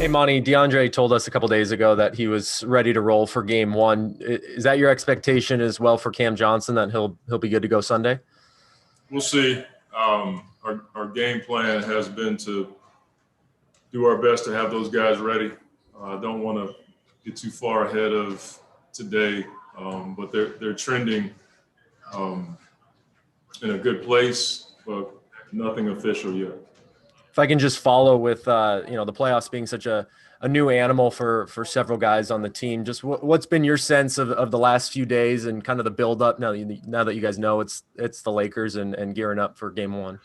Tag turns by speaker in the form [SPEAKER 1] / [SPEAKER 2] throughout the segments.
[SPEAKER 1] Hey, Monty, DeAndre told us a couple days ago that he was ready to roll for game one. Is that your expectation as well for Cam Johnson, that he'll be good to go Sunday?
[SPEAKER 2] We'll see. Our game plan has been to do our best to have those guys ready. I don't want to get too far ahead of today, but they're trending in a good place, but nothing official yet.
[SPEAKER 1] If I can just follow with the playoffs being such a new animal for several guys on the team, just what's been your sense of the last few days and kind of the build up now that you guys know it's the Lakers and gearing up for game one?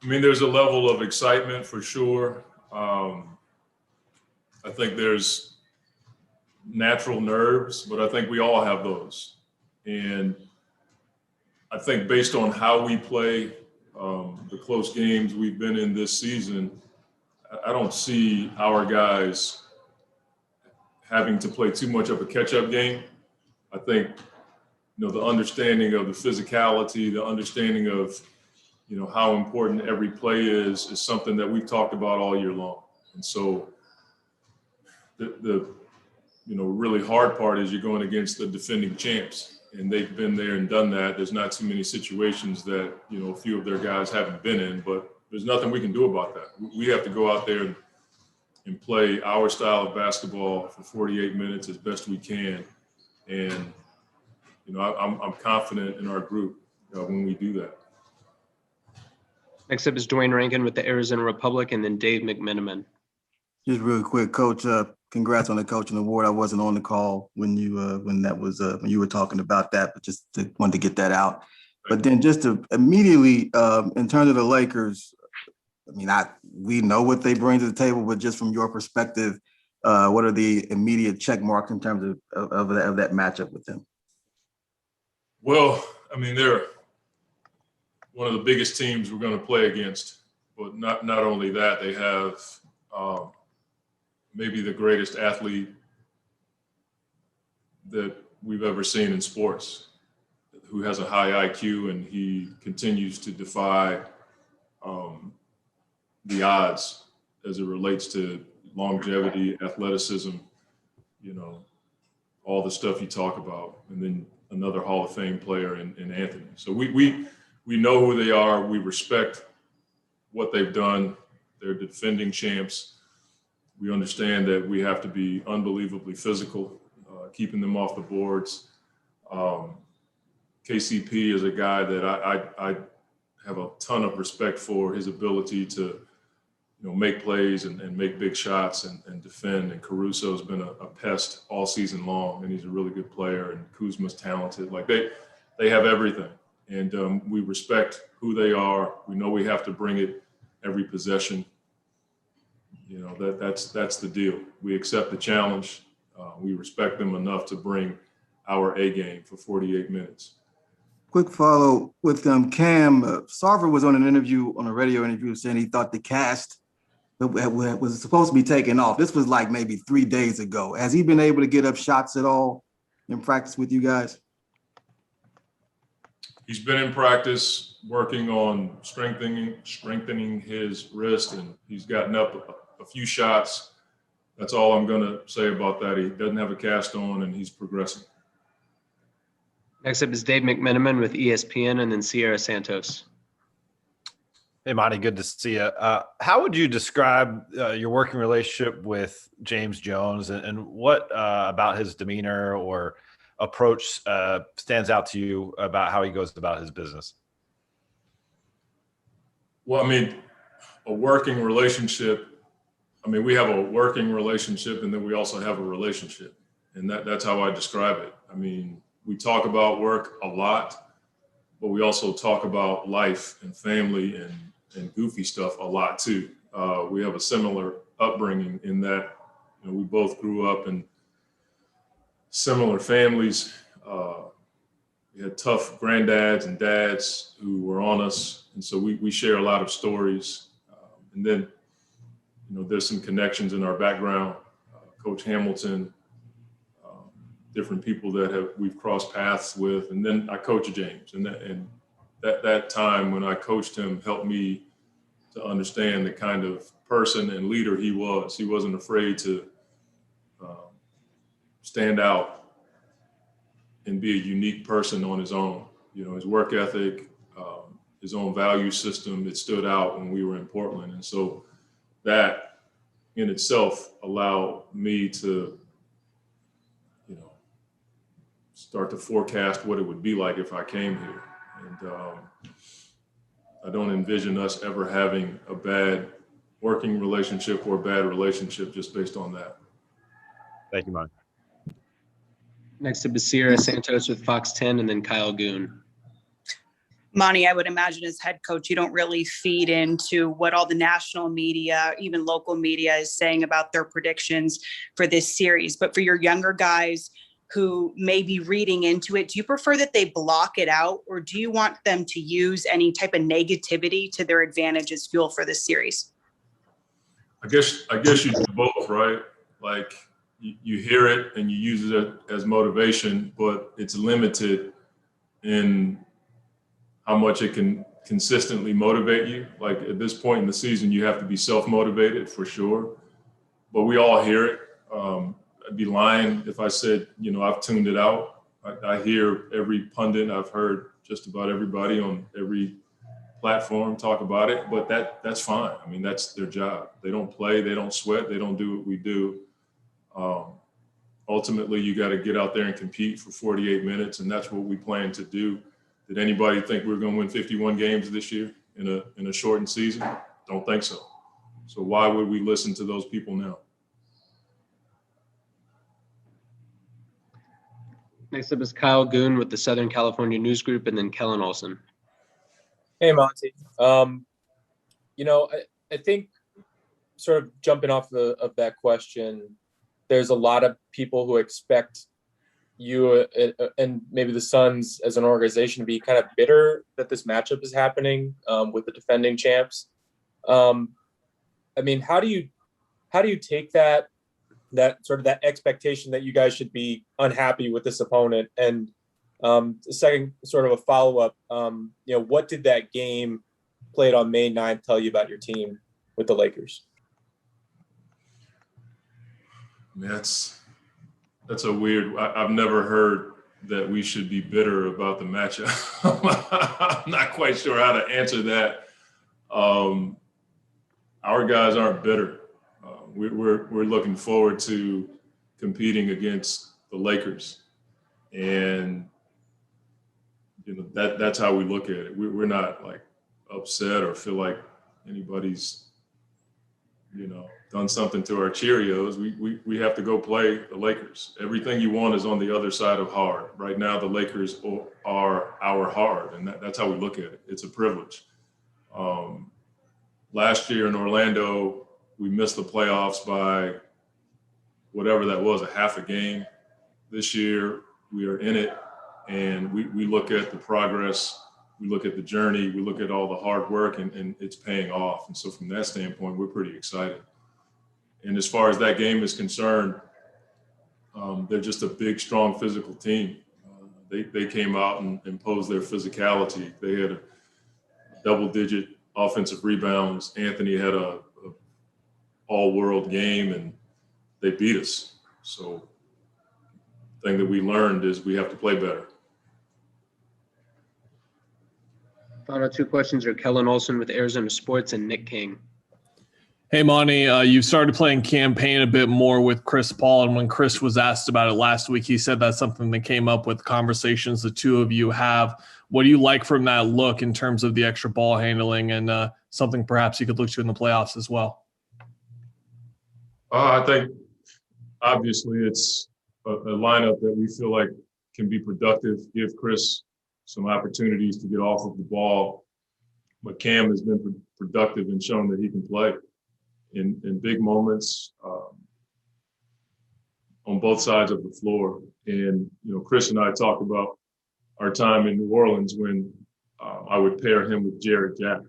[SPEAKER 2] I mean, there's a level of excitement for sure. I think there's natural nerves, but I think we all have those. And I think based on how we play, the close games we've been in this season, I don't see our guys having to play too much of a catch-up game. I think, the understanding of the physicality, the understanding of, how important every play is something that we've talked about all year long. And so the really hard part is you're going against the defending champs. And they've been there and done that. There's not too many situations that, a few of their guys haven't been in, but there's nothing we can do about that. We have to go out there and play our style of basketball for 48 minutes as best we can. And, I'm confident in our group when we do that.
[SPEAKER 3] Next up is Dwayne Rankin with the Arizona Republic, and then Dave McMenamin.
[SPEAKER 4] Just real quick, Coach. Congrats on the coaching award. I wasn't on the call when you were talking about that, but just wanted to get that out. But then just to immediately, in terms of the Lakers, I mean, we know what they bring to the table, but just from your perspective, what are the immediate check marks in terms of that matchup with them?
[SPEAKER 2] Well, I mean, they're one of the biggest teams we're going to play against, but not only that, they have maybe the greatest athlete that we've ever seen in sports, who has a high IQ, and he continues to defy the odds as it relates to longevity, athleticism, all the stuff you talk about, and then another Hall of Fame player in Anthony. So we know who they are. We respect what they've done. They're defending champs. We understand that we have to be unbelievably physical, keeping them off the boards. KCP is a guy that I have a ton of respect for, his ability to, make plays and make big shots and defend. And Caruso's been a pest all season long, and he's a really good player. And Kuzma's talented. Like they have everything, and we respect who they are. We know we have to bring it every possession. That's the deal. We accept the challenge. We respect them enough to bring our A game for 48 minutes.
[SPEAKER 4] Quick follow with Cam. Sarver was on a radio interview saying he thought the cast was supposed to be taken off. This was like maybe 3 days ago. Has he been able to get up shots at all in practice with you guys?
[SPEAKER 2] He's been in practice working on strengthening his wrist, and he's gotten up a few shots. That's all I'm going to say about that. He doesn't have a cast on, and he's progressing.
[SPEAKER 3] Next up is Dave McMenamin with ESPN, and then Sierra Santos.
[SPEAKER 5] Hey, Monty, good to see you. How would you describe your working relationship with James Jones, and what about his demeanor or approach stands out to you about how he goes about his business?
[SPEAKER 2] Well, I mean, a working relationship, we have a working relationship, and then we also have a relationship. And that's how I describe it. I mean, we talk about work a lot, but we also talk about life and family and goofy stuff a lot too. We have a similar upbringing in that, we both grew up in similar families. We had tough granddads and dads who were on us. And so we share a lot of stories. And then, there's some connections in our background. Coach Hamilton, different people that we've crossed paths with. And then I coach James. And that time when I coached him helped me to understand the kind of person and leader he was. He wasn't afraid to stand out and be a unique person on his own. You know, his work ethic, his own value system, it stood out when we were in Portland. And so that in itself allowed me to, you know, start to forecast what it would be like if I came here. And I don't envision us ever having a bad working relationship or a bad relationship just based on that.
[SPEAKER 5] Thank you, Mike.
[SPEAKER 3] Next up is Sierra Santos with Fox 10, and then Kyle Goon.
[SPEAKER 6] Monty, I would imagine as head coach, you don't really feed into what all the national media, even local media, is saying about their predictions for this series. But for your younger guys who may be reading into it, do you prefer that they block it out, or do you want them to use any type of negativity to their advantage as fuel for this series?
[SPEAKER 2] I guess you do both, right? Like you hear it and you use it as motivation, but it's limited in how much it can consistently motivate you. Like at this point in the season, you have to be self-motivated for sure, but we all hear it. I'd be lying if I said, you know, I've tuned it out. I hear every pundit. I've heard just about everybody on every platform talk about it, but that's fine. I mean, that's their job. They don't play, they don't sweat, they don't do what we do. Ultimately, you got to get out there and compete for 48 minutes, and that's what we plan to do. Did anybody think we were going to win 51 games this year in a shortened season? Don't think so. So why would we listen to those people now?
[SPEAKER 3] Next up is Kyle Goon with the Southern California News Group, and then Kellen Olson.
[SPEAKER 7] Hey, Monty. You know, I think sort of jumping off of that question, there's a lot of people who expect you and maybe the Suns as an organization to be kind of bitter that this matchup is happening with the defending champs. I mean, how do you take that sort of that expectation that you guys should be unhappy with this opponent? And the second sort of a follow-up, you know, what did that game played on May 9th tell you about your team with the Lakers?
[SPEAKER 2] That's a weird, I've never heard that we should be bitter about the matchup. I'm not quite sure how to answer that. Our guys aren't bitter. We're looking forward to competing against the Lakers. And you know, that's how we look at it. We're not like upset or feel like anybody's, you know, done something to our Cheerios. We have to go play the Lakers. Everything you want is on the other side of hard. Right now, the Lakers are our hard, and that's how we look at it. It's a privilege. Last year in Orlando, we missed the playoffs by whatever that was, a half a game. This year, we are in it, and we look at the progress, we look at the journey, we look at all the hard work, and it's paying off. And so from that standpoint, we're pretty excited. And as far as that game is concerned, they're just a big, strong physical team. They came out and imposed their physicality. They had a double-digit offensive rebounds. Anthony had a all-world game, and they beat us. So the thing that we learned is we have to play better.
[SPEAKER 3] Final two questions are Kellen Olson with Arizona Sports and Nick King.
[SPEAKER 8] Hey, Monty, you've started playing campaign a bit more with Chris Paul, and when Chris was asked about it last week, he said that's something that came up with conversations the two of you have. What do you like from that look in terms of the extra ball handling and something perhaps you could look to in the playoffs as well?
[SPEAKER 2] I think obviously it's a lineup that we feel like can be productive, give Chris some opportunities to get off of the ball. But Cam has been productive and shown that he can play in big moments on both sides of the floor. And, you know, Chris and I talked about our time in New Orleans when I would pair him with Jarrett Jack.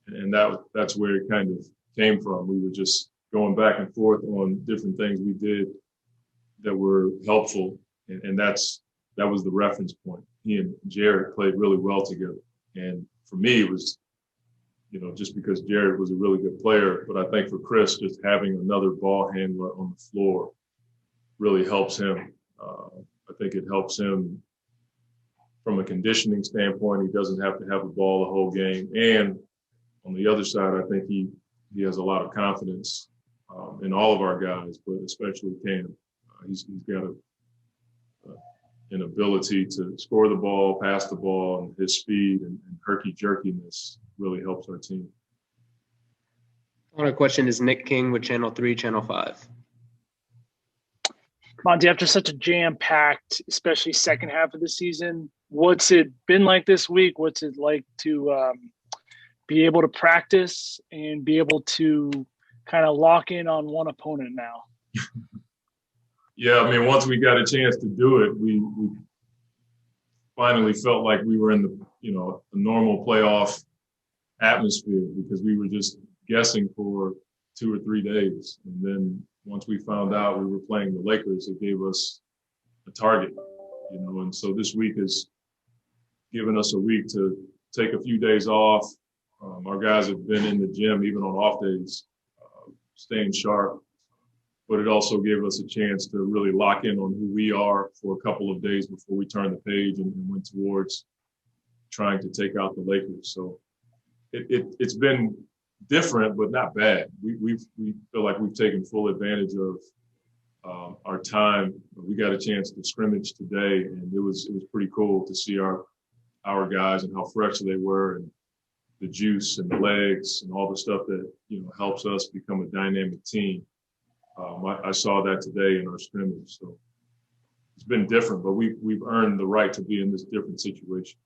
[SPEAKER 2] And that's where it kind of came from. We were just going back and forth on different things we did that were helpful. And that was the reference point. He and Jarrett played really well together. And for me, it was just because Jared was a really good player. But I think for Chris, just having another ball handler on the floor really helps him. I think it helps him from a conditioning standpoint. He doesn't have to have the ball the whole game. And on the other side, I think he has a lot of confidence in all of our guys, but especially Cam. He's got an ability to score the ball, pass the ball, and his speed and herky-jerkiness really helps our team.
[SPEAKER 3] Our question is Nick King with Channel 3, Channel 5.
[SPEAKER 9] Monty, after such a jam-packed, especially second half of the season, what's it been like this week? What's it like to be able to practice and be able to kind of lock in on one opponent now?
[SPEAKER 2] Yeah, I mean, once we got a chance to do it, we finally felt like we were in the, a normal playoff atmosphere, because we were just guessing for 2 or 3 days. And then once we found out we were playing the Lakers, it gave us a target, and so this week has given us a week to take a few days off. Our guys have been in the gym even on off days, staying sharp, but it also gave us a chance to really lock in on who we are for a couple of days before we turned the page and went towards trying to take out the Lakers. So it's been different, but not bad. We feel like we've taken full advantage of our time. We got a chance to scrimmage today, and it was pretty cool to see our guys and how fresh they were, and the juice and the legs and all the stuff that helps us become a dynamic team. I saw that today in our scrimmage. So it's been different, but we've earned the right to be in this different situation.